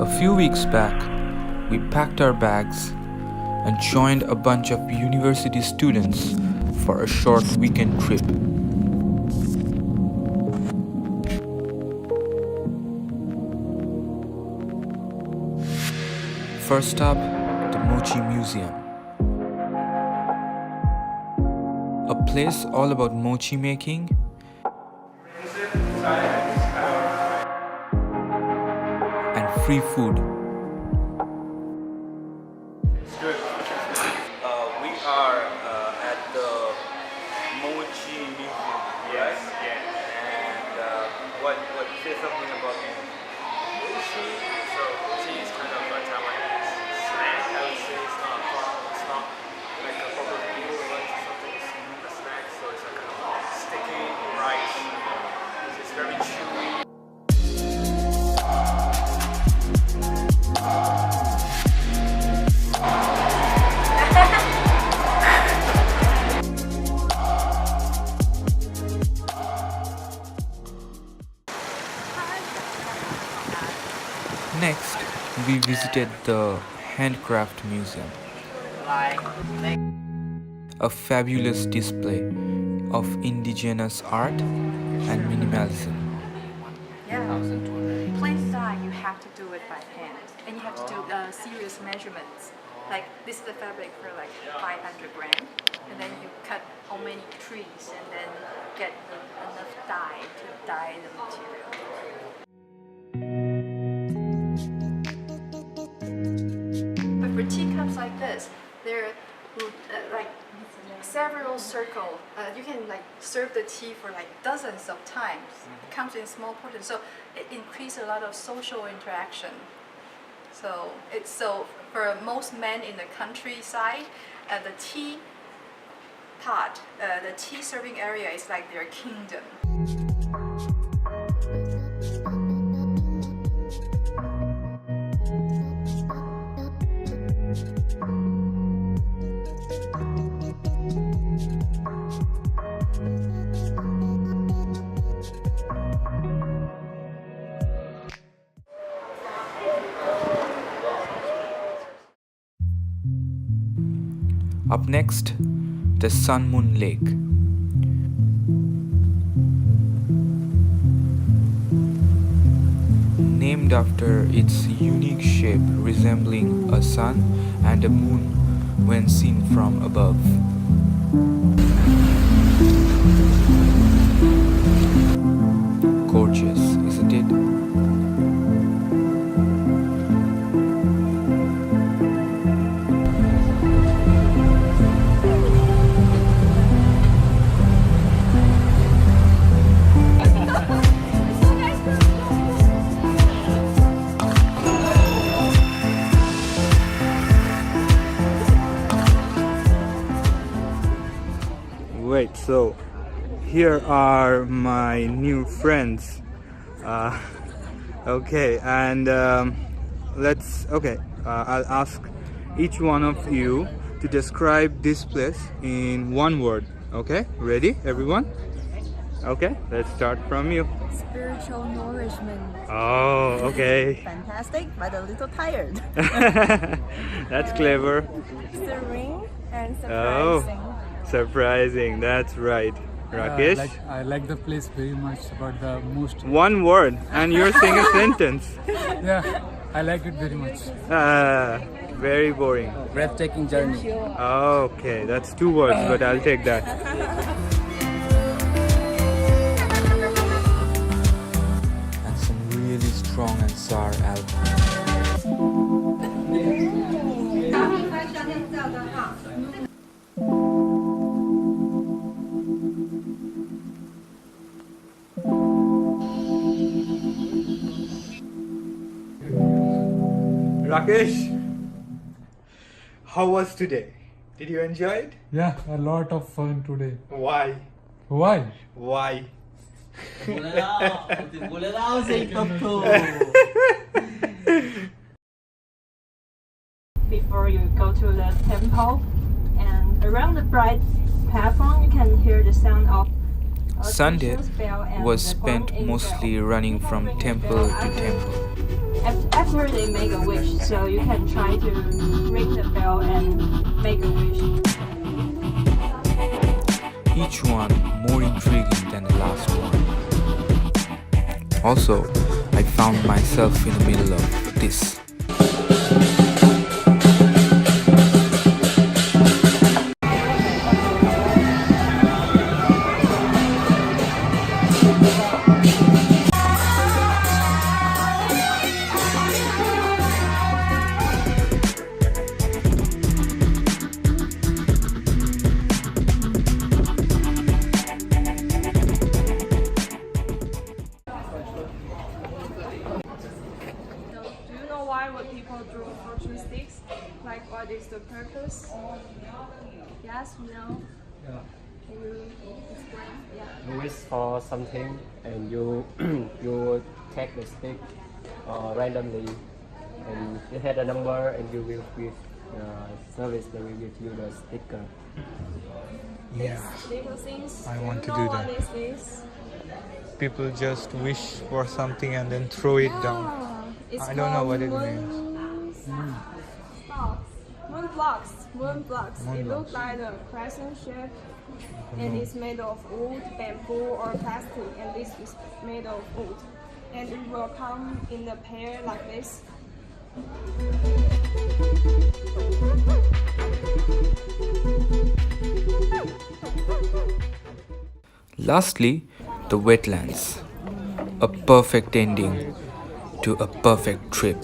A few weeks back, we packed our bags and joined a bunch of university students for a short weekend trip. First up, the Mochi Museum. A place all about mochi making and free food. We are at the Mochi Museum. Yes. And what say something about mochi? So mochi is kind of a Taiwanese snack. I would say it's not like a proper meal or like something. It's a snack, so it's a kind of sticky rice. It's very chewy. Next, we visited the Handcraft Museum, a fabulous display of indigenous art and minimalism. Yeah, plain style you have to do it by hand, and you have to do serious measurements. Like this is the fabric for like 500 grams, and then you cut how many trees, and then get enough dye to dye the material. But for teacups like this, there like several circles. You can like serve the tea for like dozens of times. It comes in small portions, so it increases a lot of social interaction. So for most men in the countryside, the tea pot, the tea serving area is like their kingdom. Up next, the Sun Moon Lake. Named after its unique shape resembling a sun and a moon when seen from above. Gorgeous, isn't it? Wait, so here are my new friends. Okay, and I'll ask each one of you to describe this place in one word. Okay, ready, everyone? Okay, let's start from you. Spiritual nourishment. Oh, okay. Fantastic, but a little tired. That's clever. Serene and Oh, surprising. surprising. That's right. Rakesh? I like the place very much, but the most... One word, and you're saying a sentence. Yeah, I like it very much. Very boring. Breathtaking journey. Okay, that's two words, but I'll take that. And some really strong and sour alcohol. Rakesh, how was today? Did you enjoy it? Yeah, a lot of fun today. Why? Why? Why? Before you go to the temple, and around the bright platform you can hear the sound of Sunday was spent mostly running from temple to temple. After that's where they make a wish. So you can try to ring the bell and make a wish. Each one more intriguing than the last one. Also, I found myself in the middle of this. People draw fortune sticks. Like, what is the purpose? Yes, you know. Yeah. Can you explain? Yeah. You wish for something and you you take the stick randomly and you had a number and you will give service that will give you the sticker. Yeah, Little things. I want to you do know that. What is this? people just wish for something and then throw it down. It's I don't know what it called means. Moon blocks. Moon blocks. Moon It blocks. looks like a crescent shape, and it's made of wood, bamboo, or plastic. And this is made of wood, and it will come in a pair like this. Lastly, the wetlands. A perfect ending to a perfect trip.